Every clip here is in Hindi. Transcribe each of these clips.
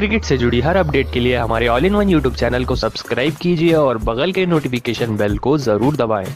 क्रिकेट से जुड़ी हर अपडेट के लिए हमारे all in one YouTube channel को सब्सक्राइब कीजिए और बगल के नोटिफिकेशन बेल को जरूर दबाएं।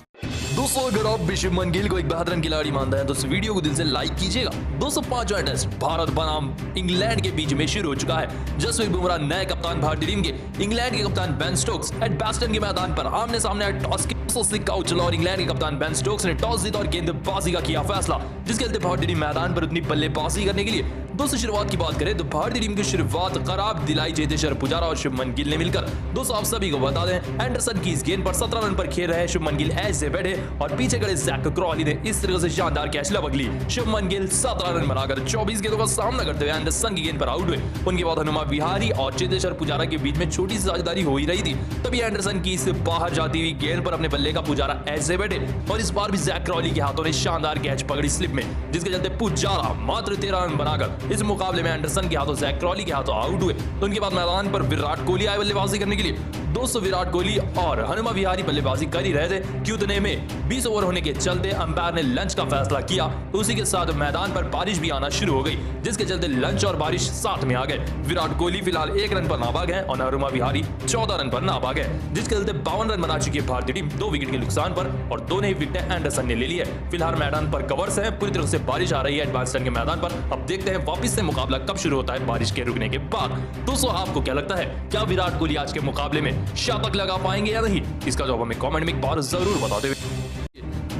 दोस्तों अगर आप शुभमन गिल को एक बेहतरीन खिलाड़ी मानते हैं तो इस वीडियो को दिल से लाइक कीजिएगा। 205वां टेस्ट भारत बनाम इंग्लैंड के बीच में शुरू हो चुका है। जसप्रीत बुमराह नए कप्तान भारतीय टीम के, इंग्लैंड के कप्तान बेन स्टोक्स एडबास्टन के मैदान पर आमने सामने टॉस सिक्का उछला और इंग्लैंड के कप्तान बेन स्टोक्स ने टॉस जीता और गेंदबाजी का किया फैसला, जिसके चलते भारतीय टीम मैदान पर उतनी बल्लेबाजी करने के लिए। दोस्तों शुरुआत की बात करें तो भारतीय टीम की शुरुआत खराब दिलाई चेतेश्वर पुजारा और शुभमन गिल ने मिलकर। दोस्तों आप सभी को बता दें एंडरसन की इस गेंद पर 17 रन पर खेल रहे शुभमन गिल ऐसे बैठे और पीछे खड़े जैक क्रॉली ने इस तरह से शानदार कैच लपक ली। शुभमन गिल 17 रन बनाकर 24 गेंदों का सामना करते हुए एंडरसन की गेंद पर आउट हुए। उनके बाद हनुमा विहारी और चेतेश्वर पुजारा के बीच में छोटी सी साझेदारी हो ही रही थी, तभी एंडरसन की इस बाहर जाती हुई गेंद पर अपने बल्ले का पुजारा ऐसे बैठे और इस बार भी जैक क्रॉली के हाथों ने शानदार कैच पकड़ी स्लिप में, जिसके चलते पुजारा मात्र 13 रन बनाकर इस मुकाबले में एंडरसन के हाथों जैक क्रॉली के हाथों आउट हुए। तो उनके बाद मैदान पर विराट कोहली आए बल्लेबाजी करने के लिए। दोस्तों विराट कोहली और हनुमा विहारी बल्लेबाजी कर ही रहे थे कि उतने में 20 ओवर होने के चलते अंपायर ने लंच का फैसला किया। तो उसी के साथ मैदान पर बारिश भी आना शुरू हो गई, जिसके चलते लंच और बारिश साथ में आ गए। विराट कोहली फिलहाल 1 रन पर नाबाद है और हनुमा विहारी 14 रन पर नाबाद है, जिसके चलते 52 रन बना चुकी है भारतीय टीम 2 विकेट के नुकसान पर और दोनों ही विकेटें एंडरसन ने ले ली है। फिलहाल मैदान पर कवर्स है, पूरी तरह से बारिश आ रही है एडबास्टन के मैदान पर। अब देखते हैं वापस से मुकाबला कब शुरू होता है बारिश के रुकने के बाद। दोस्तों आपको क्या लगता है, क्या विराट कोहली आज के मुकाबले में शतक लगा पाएंगे या नहीं? इसका जवाब हमें कमेंट में एक बार जरूर बताते हुए।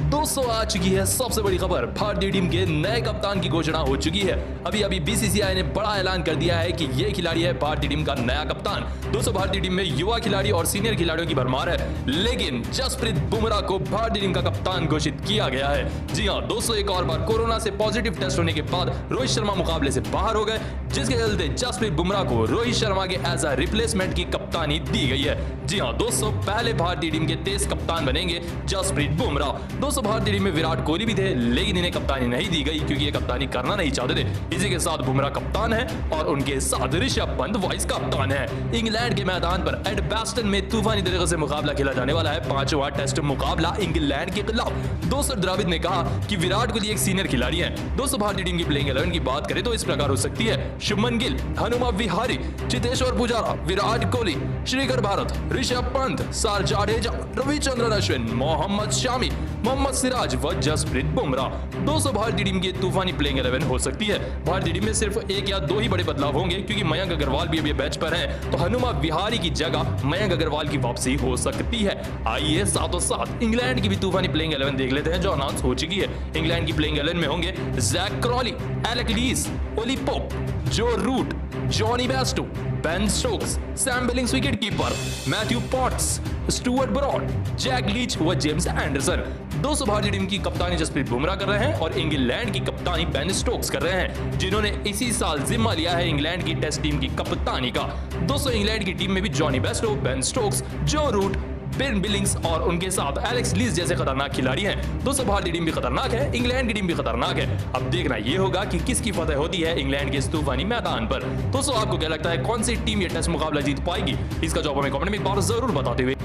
दोस्तों आ चुकी है सबसे बड़ी खबर, भारतीय टीम के नए कप्तान की घोषणा हो चुकी है। अभी बीसीसीआई ने बड़ा ऐलान कर दिया है कि ये खिलाड़ी है भारतीय टीम का नया कप्तान। दोस्तों भारतीय टीम में युवा खिलाड़ी और सीनियर खिलाड़ियों की भरमार है, लेकिन जसप्रीत बुमराह को भारतीय टीम का कप्तान घोषित किया गया है। जी हाँ दोस्तों, एक और बार कोरोना से पॉजिटिव टेस्ट होने के बाद रोहित शर्मा मुकाबले से बाहर हो गए, जिसके चलते जसप्रीत बुमराह को रोहित शर्मा के एज अ रिप्लेसमेंट की कप्तानी दी गई है। जी हाँ दोस्तों, पहले भारतीय टीम के तेज कप्तान बनेंगे जसप्रीत बुमराह। दोस्तों भारतीय टीम में विराट कोहली भी थे, लेकिन इन्हें कप्तानी नहीं दी गई क्योंकि ये कप्तानी करना नहीं चाहते थे। इसी के साथ बुमराह कप्तान है और उनके साथ ऋषभ पंत वाइस कप्तान है। इंग्लैंड के मैदान पर एडबास्टन में तूफानी तरीके से मुकाबला खेला जाने वाला है, 5वां टेस्ट मुकाबला इंग्लैंड के खिलाफ। दोस्तों द्रविड़ ने कहा कि विराट कोहली एक सीनियर खिलाड़ी है। दोस्तों भारतीय टीम की प्लेइंग 11 की बात करें तो इस प्रकार हो सकती है: शुभमन गिल, हनुमा विहारी, चेतेश्वर पुजारा, विराट कोहली, श्रीकर भारत, ऋषभ पंत, सर जाडेजा, रविचंद्रन अश्विन, मोहम्मद शामी, मोहम्मद सिराज व जसप्रीत बुमराह। दोस्तों भारतीय टीम की तूफानी प्लेइंग 11 हो सकती है। भारतीय टीम में सिर्फ 1 या 2 ही बड़े बदलाव होंगे, क्योंकि मयंक अग्रवाल भी अभी बेंच पर हैं, तो हनुमा विहारी की जगह मयंक अग्रवाल की वापसी हो सकती है। आइए साथों साथ इंग्लैंड की भी तूफानी प्लेइंग 11 देख लेते हैं जो अनाउंस हो चुकी है। इंग्लैंड की प्लेइंग 11 में होंगे Jack Crawley, Alec Lees, Ollie Pope, Joe Root, Jonny Bairstow, Ben Stokes, Sam Billings wicket keeper, Matthew Potts, Stuart Broad, Jack Leach व जेम्स एंडरसन। दोस्तों भारतीय टीम की कप्तानी जसप्रीत बुमराह कर रहे हैं और इंग्लैंड की कप्तानी बेन स्टोक्स कर रहे हैं, जिन्होंने इसी साल जिम्मा लिया है इंग्लैंड की टेस्ट टीम की कप्तानी का। दोस्तों इंग्लैंड की टीम में भी जॉनी बेस्टो, बेन स्टोक्स, जो रूट, बेन बिलिंग्स और उनके साथ एलेक्स लीस जैसे खतरनाक खिलाड़ी हैं। दोस्तों भारतीय टीम भी खतरनाक है, इंग्लैंड की टीम भी खतरनाक है। अब देखना यह होगा कि किसकी फतह होती है इंग्लैंड के इस तूफानी मैदान पर। दोस्तों आपको क्या लगता है, कौन सी टीम ये टेस्ट मुकाबला जीत पाएगी? इसका जवाब हमें कमेंट में एक बार जरूर बताते हुए।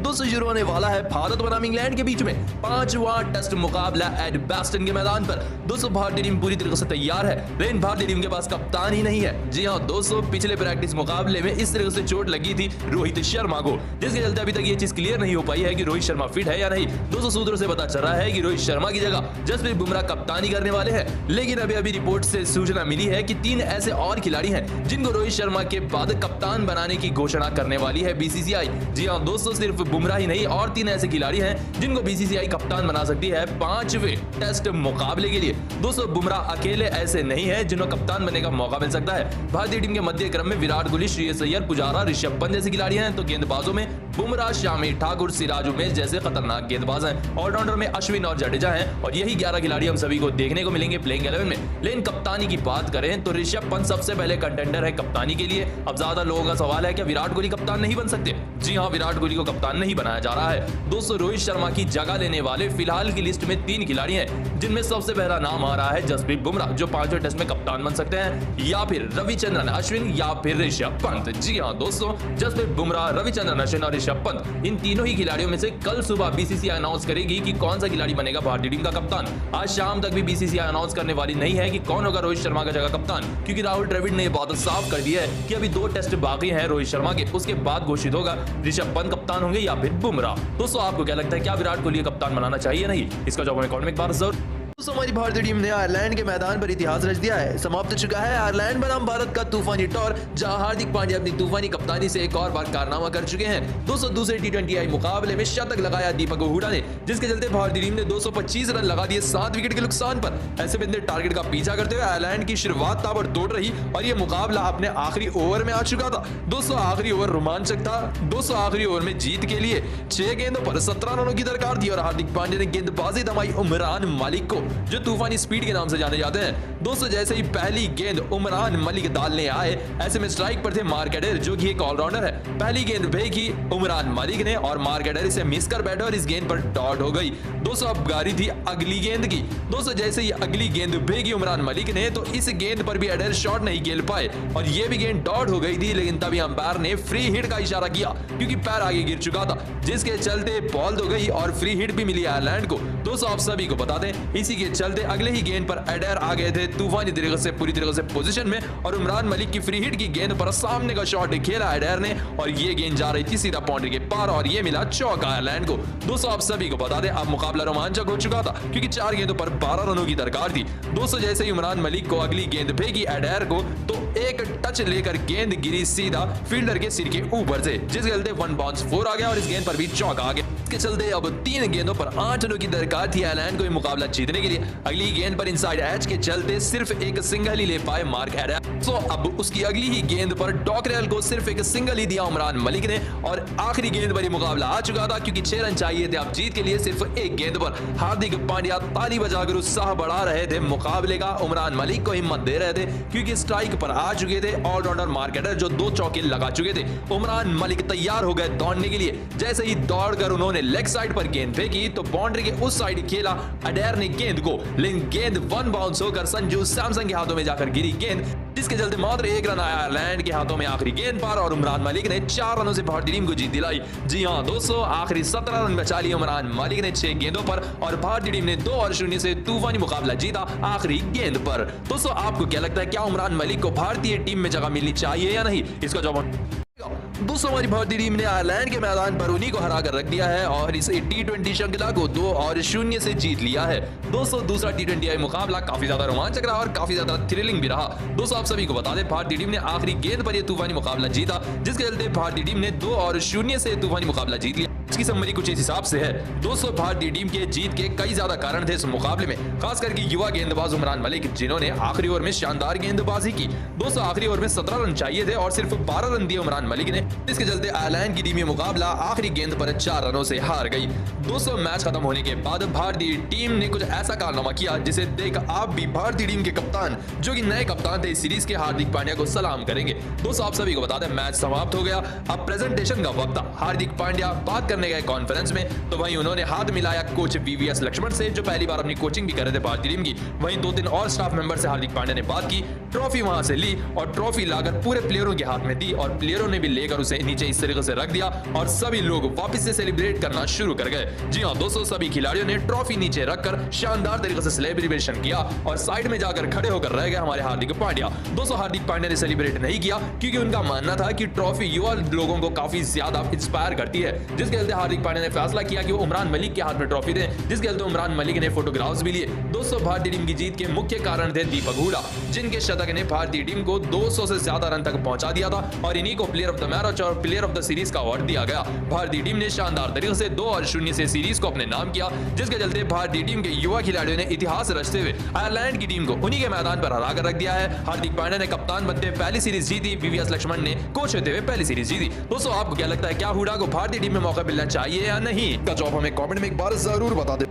दोस्तों शुरू होने वाला है भारत बनाम इंग्लैंड के बीच में 5वां टेस्ट मुकाबला एडबास्टन के मैदान पर। दोस्तों भारतीय टीम पूरी तरीके से तैयार है, लेकिन भारतीय टीम के पास कप्तान ही नहीं है। जी हाँ दोस्तों, पिछले प्रैक्टिस मुकाबले में इस तरह से चोट लगी थी रोहित शर्मा को, जिसके चलते अभी तक ये चीज क्लियर नहीं हो पाई है कि रोहित शर्मा फिट है या नहीं। दोस्तों सूत्रों से पता चल रहा है कि रोहित शर्मा की जगह जसप्रीत बुमराह कप्तानी करने वाले हैं, लेकिन अभी रिपोर्ट से सूचना मिली है कि 3 ऐसे और खिलाड़ी हैं जिनको रोहित शर्मा के बाद कप्तान बनाने की घोषणा करने वाली है बीसीसीआई। जी हाँ दोस्तों, सिर्फ बुमराह ही नहीं और 3 ऐसे खिलाड़ी हैं जिनको बीसीसीआई कप्तान बना सकती है 5वें टेस्ट मुकाबले के लिए। दोस्तों बुमराह अकेले ऐसे नहीं है जिन्हें कप्तान बनने का मौका मिल सकता है। भारतीय टीम के मध्य क्रम में विराट कोहली, श्रेयस अय्यर, पुजारा, ऋषभ पंत जैसे खिलाड़ी हैं, तो गेंदबाजों में बुमराह, शामी, ठाकुर, सिराज, उमेश जैसे खतरनाक गेंदबाज हैं। ऑलराउंडर में अश्विन और जडेजा हैं और यही 11 खिलाड़ी हम सभी को देखने को मिलेंगे प्लेइंग 11 में। लेकिन कप्तानी की बात करें तो ऋषभ पंत सबसे पहले कंटेंडर है कप्तानी के लिए। अब ज्यादा लोगों का सवाल है कि विराट कोहली कप्तान नहीं बन सकते? जी हाँ, विराट कोहली को कप्तान नहीं बनाया जा रहा है। दोस्तों रोहित शर्मा की जगह लेने वाले फिलहाल की लिस्ट में 3 खिलाड़ी हैं, जिनमें सबसे पहला नाम आ रहा है जसप्रीत बुमराह, जो 5वें टेस्ट में कप्तान बन सकते हैं, या फिर रविचंद्रन अश्विन या फिर ऋषभ पंत। जी हाँ दोस्तों, जसप्रीत बुमराह, रविचंद्रन अश्विन और ऋषभ पंत। इन तीनों ही खिलाड़ियों में से कल सुबह बीसीसीआई अनाउंस करेगी कि कौन सा खिलाड़ी बनेगा भारतीय टीम का कप्तान। आज शाम तक भी बीसीसीआई अनाउंस करने वाली नहीं है कि कौन होगा रोहित शर्मा का जगह कप्तान, क्योंकि राहुल द्रविड़ ने बात साफ कर दी है कि अभी 2 टेस्ट बाकी हैं रोहित शर्मा के, उसके बाद घोषित होगा ऋषभ पंत कप्तान होंगे या फिर बुमराह। दोस्तों आपको क्या लगता है, क्या विराट कोहली कप्तान बनाना चाहिए नहीं? इसका जवाब हमें कमेंट में एक बार जरूर। दोस्तों हमारी भारतीय टीम ने आयरलैंड के मैदान पर इतिहास रच दिया है। समाप्त हो चुका है आयरलैंड बनाम भारत का तूफानी टॉर, जहां हार्दिक पांड्या अपनी तूफानी कप्तानी से एक और बार कारनामा कर चुके हैं। दोस्तों दूसरे T20 मुकाबले में शतक लगाया दीपक हुडा ने, जिसके चलते भारतीय टीम ने 225 रन लगा दिए 7 विकेट के नुकसान पर। ऐसे में टारगेट का पीछा करते हुए आयरलैंड की शुरुआत ताबड़तोड़ रही और यह मुकाबला अपने आखिरी ओवर में आ चुका था। दोस्तों आखिरी ओवर रोमांचक था। दोस्तों आखिरी ओवर में जीत के लिए 6 गेंदों पर 17 रनों की दरकार थी और हार्दिक पांड्या ने गेंदबाजी थमाई उमरान मलिक को, जो तूफानी स्पीड के नाम से जाने जाते हैं। दोस्तों जैसे ही पहली गेंद उमरान मलिक डालने आए, ऐसे में स्ट्राइक पर थे मार्क एडेर, जो कि एक ऑलराउंडर है। पहली गेंद फेंकी उमरान मलिक ने और मार्क एडेर इसे मिस कर बैठे और इस गेंद पर डॉट हो गई। दोस्तों अब बारी थी अगली गेंद की। दोस्तों जैसे ही अगली गेंद फेंकी उमरान मलिक ने, तो इस गेंद पर भी एडेर शॉट नहीं खेल पाए और ये भी गेंद डॉट हो गई थी, लेकिन तभी अंपायर ने फ्री हिट का इशारा किया क्योंकि पैर आगे गिर चुका था, जिसके चलते बॉल तो गई और फ्री हिट भी मिली आयरलैंड को। दोस्तों आप सभी को बता दें, इसी के चलते अगले ही गेंद पर एडेर आ गए थे तूफानी तरीके से, पूरी तरह से पोजीशन में, और उमरान मलिक की फ्री हिट की गेंद पर सामने का शॉट खेला एडेर ने और ये गेंद जा रही थी सीधा बाउंड्री के पार और ये मिला चौका आयरलैंड को। दोस्तों आप सभी को बता दें, अब मुकाबला रोमांचक हो चुका था क्योंकि 4 गेंदों पर 12 रनों की दरकार थी। दोस्तों जैसे ही उमरान मलिक को अगली गेंद फेंकी एडेर को, तो एक टच लेकर गेंद गिरी सीधा फील्डर के सिर के ऊपर से, जिसके चलते 1 बाउंस 4 आ गया और इस गेंद पर भी चौका आ गया। इसके चलते अब 3 गेंदों पर 8 रनों की दरकार थी आयरलैंड को मुकाबला जीतने के लिए। अगली गेंद पर इनसाइड एज के चलते सिर्फ एक सिंगल ही ले पाए मार्क एडेर। तो अब उसकी अगली ही गेंद पर डॉकरेल को सिर्फ एक सिंगल ही दिया उमरान मलिक ने और आखिरी गेंद पर मुकाबला आ चुका था क्योंकि 6 रन चाहिए थे अब जीत के लिए सिर्फ एक गेंद पर। हार्दिक पांड्या ताली बजाकर उत्साह बढ़ा रहे थे मुकाबले का, उमरान मलिक को हिम्मत दे रहे थे क्योंकि स्ट्राइक पर आ चुके थे ऑलराउंडर मार्क एडेर, जो 2 चौके लगा चुके थे। उमरान मलिक तैयार हो गए दौड़ने के लिए। जैसे ही दौड़कर उन्होंने लेग साइड पर गेंद फेंकी तो बाउंड्री के उस साइड खेला एडेर ने गेंद को, लेकिन गेंद 1 बाउंस होकर संजू सैमसन के हाथों में जाकर गिरी गेंद, जिसके चलते मात्र 1 रन आया आयरलैंड के हाथों में आखिरी गेंद पर और उमरान मलिक ने 4 रनों से भारतीय टीम को जीत दिलाई। जी हां दोस्तों, आखिरी 17 रन बचा लिए उमरान मलिक ने 6 गेंदों पर और भारतीय टीम ने 2 और 0 से तूफानी मुकाबला जीता आखिरी गेंद पर। दोस्तों आपको क्या लगता है, क्या उमरान मलिक को भारतीय टीम में जगह मिलनी चाहिए या नहीं? इसका जवाब। दोस्तों हमारी भारतीय टीम ने आयरलैंड के मैदान पर उन्हीं को हरा कर रख दिया है और इस T20 श्रृंखला को 2 और 0 से जीत लिया है। दोस्तों दूसरा T20 मुकाबला काफी ज्यादा रोमांचक रहा और काफी ज्यादा थ्रिलिंग भी रहा। दोस्तों आप सभी को बता दें, भारतीय टीम ने आखिरी गेंद पर यह तूफानी मुकाबला जीता, जिसके चलते भारतीय टीम ने 2 और 0 से तूफानी मुकाबला जीत लिया। इसकी समरी कुछ इस हिसाब से है। दोस्तों भारतीय टीम के जीत के कई ज्यादा कारण थे इस मुकाबले में, खास करके युवा गेंदबाज उमरान मलिक, जिन्होंने आखिरी ओवर में शानदार गेंदबाजी की। दोस्तों आखिरी ओवर में 17 रन चाहिए थे और सिर्फ 12 रन दिए उमरान मलिक ने, इसके चलते आयरलैंड की टीम ये मुकाबला आखिरी गेंद पर 4 रनों से हार गई। दोस्तों मैच खत्म होने के बाद भारतीय टीम ने कुछ ऐसा कारनामा किया जिसे देख आप भी भारतीय टीम के कप्तान, जो कि नए कप्तान थे इस सीरीज के, हार्दिक पांड्या को सलाम करेंगे। दोस्तों आप सभी को बता दें, मैच समाप्त हो गया, अब प्रेजेंटेशन का वक्त था। हार्दिक पांड्या बात करने गए कॉन्फ्रेंस में, तो वहीं उन्होंने हाथ मिलाया कोच VVS लक्ष्मण से, जो पहली बार अपनी कोचिंग भी कर रहे थे भारतीय टीम की। वहीं 2-3 और स्टाफ मेंबर से हार्दिक पांड्या ने बात की, ट्रॉफी वहां से ली और ट्रॉफी लाकर पूरे प्लेयरों के हाथ में दी और प्लेयरों ने भी लेकर उसे नीचे इस तरीके से रख दिया और सभी लोग वापस से सेलिब्रेट करना शुरू कर गए। जी हां दोस्तों, सभी खिलाड़ियों ने ट्रॉफी नीचे रखकर शानदार तरीके से सेलिब्रेशन किया और साइड में जाकर खड़े होकर रह गए हमारे हार्दिक पांड्या। दोस्तों हार्दिक पांड्या ने सेलिब्रेट नहीं किया क्योंकि उनका मानना था कि ट्रॉफी युवा लोगों को काफी ज्यादा इंस्पायर करती है, जिसके चलते हार्दिक पांड्या ने फैसला किया कि वो उमरान मलिक के हाथ में ट्रॉफी दें, जिसके चलते उमरान मलिक ने फोटोग्राफ्स भी लिए। दोस्तों भारतीय टीम की जीत के मुख्य कारण थे दीपक हुडा, जिनके शतक ने भारतीय टीम को 200 से ज्यादा रन तक पहुंचा दिया था और इन्हीं को प्लेयर ऑफ द मैच और प्लेयर ऑफ द सीरीज का अवार्ड दिया गया। भारतीय टीम ने शानदार तरीके से 2 और 0 से सीरीज को अपने नाम किया, जिसके चलते भारतीय टीम के युवा खिलाड़ियों ने इतिहास रचते हुए आयरलैंड की टीम को उन्हीं के मैदान पर हरा कर रख दिया है। हार्दिक पांड्या ने कप्तान बनते हुए पहली सीरीज जीती, VVS लक्ष्मण ने कोच होते हुए पहली सीरीज जीती। दोस्तों आपको क्या लगता है, क्या हुडा को भारतीय टीम में मौका मिलना चाहिए या नहीं? का जवाब हमें कमेंट में एक बार जरूर बता दें।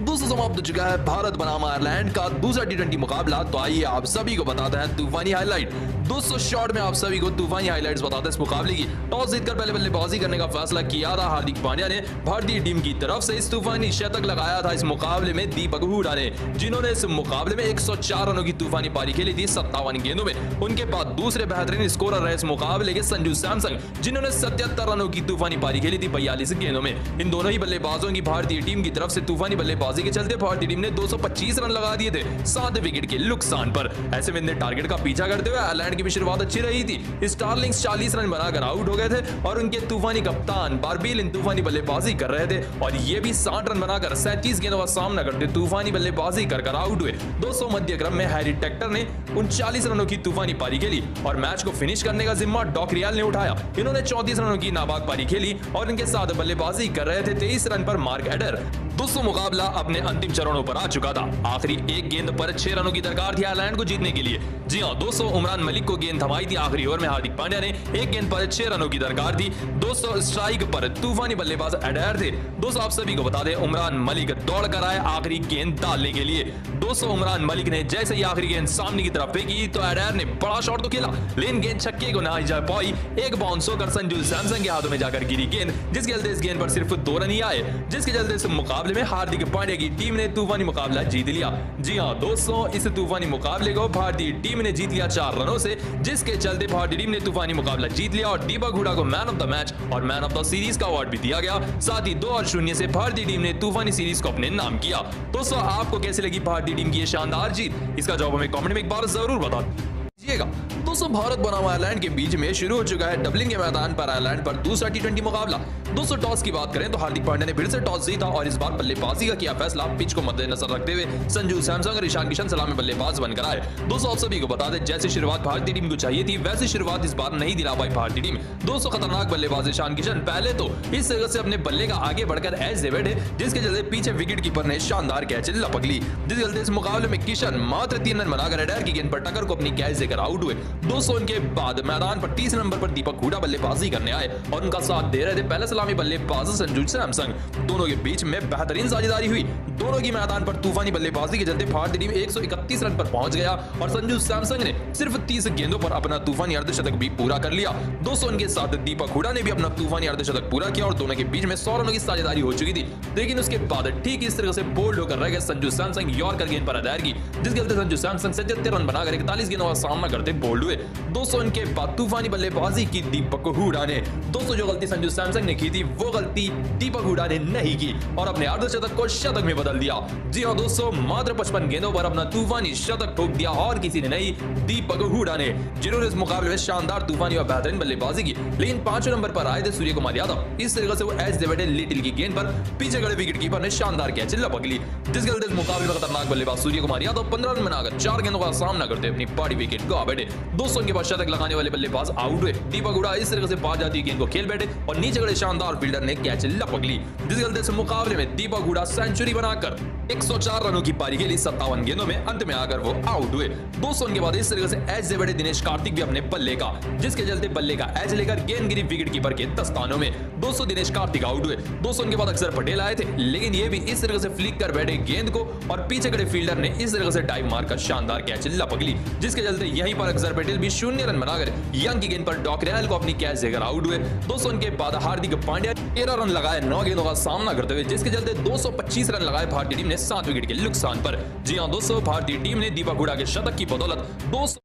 दोस्तों समाप्त हो चुका है भारत बनाम आयरलैंड का दूसरा टी20 मुकाबला। तो आइए आप सभी को बताते हैं तूफानी हाईलाइट। दोस्तों शॉर्ट में आप सभी को तूफानी हाईलाइट्स बताते हैं इस मुकाबले की। टॉस जीतकर पहले बल्लेबाजी करने का फैसला किया था हार्दिक पांड्या ने। भारतीय टीम की तरफ से इस तूफानी शतक लगाया था इस मुकाबले में दीपक हुडा ने, जिन्होंने इस मुकाबले में 104 रनों की तूफानी पारी खेली थी 57 गेंदों में। उनके बाद दूसरे बेहतरीन स्कोरर रहे इस मुकाबले के संजू सैमसन, जिन्होंने 77 रनों की तूफानी पारी खेली थी 42 गेंदों में। इन दोनों ही बल्लेबाजों की भारतीय टीम की तरफ से तूफानी बल्लेबाजी के चलते भारतीय टीम ने 225 रन लगा दिए थे 7 विकेट के नुकसान पर। ऐसे में इन्हें टारगेट का पीछा करते हुए आयरलैंड की भी शुरुआत अच्छी रही थी। स्टार्लिंग्स 40 रन बनाकर आउट हो गए थे और उनके तूफानी कप्तान बारबील इन तूफानी बल्लेबाजी कर रहे थे और ये भी 60 रन बनाकर 37 गेंदों का सामना करते तूफानी बल्लेबाजी कर आउट हुए। दोस्तों मध्य क्रम में हैरी टेक्टर ने 39 रनों की तूफानी पारी खेली और मैच को फिनिश करने का जिम्मा डॉक रियाल ने उठाया। इन्होंने 34 रनों की नाबाद पारी खेली और इनके साथ बल्लेबाजी कर रहे थे 23 रन पर मार्क एडर। दोस्तों मुकाबला अपने अंतिम चरणों पर आ चुका था। आखिरी एक गेंद पर 6 रनों की दरकार थी आयरलैंड को जीतने के लिए। जी हां दोस्तों, उमरान मलिक को गेंद थमाई थी आखिरी ओवर में हार्दिक पांड्या ने। एक गेंद पर 6 रनों की दरकार थी। दोस्तों स्ट्राइक पर तूफानी बल्लेबाज एडर थे। दोस्तों आप सभी को बता दें उमरान मलिक दौड़ कर आए आखिरी गेंद डालने के लिए। दोस्तों उमरान मलिक ने जैसे ही आखिरी गेंद सामने की तरफ फेंकी तो एडर ने बड़ा शॉट तो खेला, लेकिन गेंद छक्के को ना जा पाई। एक बाउंस होकर संजू सैमसन के हाथों में जाकर गिरी गेंद, जिसके चलते इस गेंद पर सिर्फ 2 रन ही आए, जिसके चलते इस मुकाबले में हार्दिक पांड्या की टीम ने तूफानी मुकाबला जीत लिया। जी हां दोस्तों, इस तूफानी मुकाबले को भारतीय टीम ने जीत लिया 4 रनों से, जिसके चलते भारतीय टीम ने तूफानी मुकाबला जीत लिया और दीपक हुडा को मैन ऑफ द मैच और मैन ऑफ द सीरीज का अवार्ड भी दिया गया। साथ ही 2-0 से भारतीय टीम ने तूफानी सीरीज को अपने नाम किया। दोस्तों आपको कैसी लगी भारतीय टीम की ये शानदार जीत? इसका जवाब हमें कमेंट में एक बार जरूर बता दीजिएगा। दोस्तों भारत बनाम आयरलैंड के बीच में शुरू हो चुका है डबलिन के मैदान पर आयरलैंड पर दूसरा टी20 मुकाबला। दोस्तों टॉस की बात करें तो हार्दिक पांड्या ने फिर से टॉस जीता और इस बार बल्लेबाजी का किया फैसला। पिच को मद्देनजर रखते हुए संजू सैमसन और ईशान किशन सलामी बल्लेबाज बनकर आए। दोस्तों आप सभी को बता दें जैसी शुरुआत भारतीय टीम को चाहिए थी वैसी शुरुआत इस बार नहीं दिला पाई भारतीय टीम। दोस्तों खतरनाक बल्लेबाज ईशान किशन पहले तो इस जगह से अपने बल्ले का आगे बढ़कर एज दे बैठे, जिसके चलते पीछे विकेट कीपर ने शानदार कैच लपक ली, जिसके चलते इस मुकाबले में किशन मात्र 3 रन बनाकर एडर की गेंद पर टक्कर को अपनी कैच देकर आउट हुए। दोस्तों उनके बाद मैदान पर 30 नंबर पर दीपक हुडा बल्लेबाजी करने आए और उनका साथ दे रहे थे पहले सलामी बल्लेबाज संजू सैमसन। दोनों के बीच में बेहतरीन साझेदारी हुई। दोनों की मैदान पर तूफानी बल्लेबाजी के चलते भारतीय टीम 131 रन पर पहुंच गया और संजू सैमसन ने सिर्फ 30 गेंदों पर अपना तूफानी अर्धशतक भी पूरा कर लिया। दोस्तों उनके साथ दीपक हुडा ने भी अपना तूफानी अर्धशतक पूरा किया और दोनों के बीच में 100 रनों की साझेदारी हो चुकी थी। लेकिन उसके बाद ठीक इस तरह से बोल्ड होकर रह गए संजू सैमसन यॉर्कर गेंद पर अदायर की, जिसके चलते संजू सैमसन 77 रन बनाकर 41 गेंदों का सामना करते बोल्ड हुए। दोस्तों इनके बाद तूफानी बल्लेबाजी की दीपक हुडा ने। दोस्तों जो गलती संजू सैमसन ने की थी वो गलती दीपक हुडा ने नहीं की और अपने अर्धशतक को शतक में बदल दिया। जी हां दोस्तों, मात्र 55 गेंदों पर अपना तूफानी शतक ठोक दिया और किसी ने नहीं, दीपक हुडा ने, जिन्होंने इस मुकाबले में शानदार तूफानी और बेहतरीन बल्लेबाजी की। लेकिन 5वें नंबर पर आए थे सूर्य कुमार यादव। इस तरीके से वो एज दे बैठे लिटिल की गेंद पर पीछे खड़े विकेट कीपर ने शानदार कैच लपक ली, जिसके चलते इस मुकाबले में खतरनाक बल्लेबाज सूर्य कुमार यादव 15 रन बनाकर 4 गेंदों का सामना करते अपनी बड़ी विकेट गवा बैठे। दोस्तों उनके बाद शतक लगाने वाले बल्लेबाज आउट हुए। दीपक हुडा इस तरीके से पास जाती गेंद को खेल बैठे और नीचे खड़े शानदार फील्डर ने कैच लपक ली, जिसके चलते इस मुकाबले में दीपक हुडा सेंचुरी बनाकर 104 रनों की पारी खेली 57 गेंदों में, अंत में आकर वो आउट हुए। दोस्तों उनके बाद इस तरीके से एज से बड़े दिनेश कार्तिक भी अपने बल्ले का, जिसके चलते बल्ले का एज लेकर गेंद गिरी विकेट कीपर के दस्तानों में। दोस्तों दिनेश कार्तिक आउट हुए। दोस्तों उनके बाद अक्षर पटेल आए थे, लेकिन ये भी इस तरीके से फ्लिक कर बैठे गेंद को और पीछे खड़े फील्डर ने इस तरीके से डाइव मारकर शानदार कैच लपक ली, जिसके चलते यहीं पर अक्षर पटेल भी 0 रन बनाकर यंग की गेंद पर डॉक रियाल को अपनी कैच देकर आउट हुए। दोस्तों उनके बाद हार्दिक पांड्या 13 रन लगाए 9 गेंदों का सामना करते हुए, जिसके चलते 225 रन लगाए भारतीय टीम ने 7 विकेट के नुकसान पर। जी हां दोस्तों, भारतीय टीम ने दीपक हुडा के शतक की बदौलत 200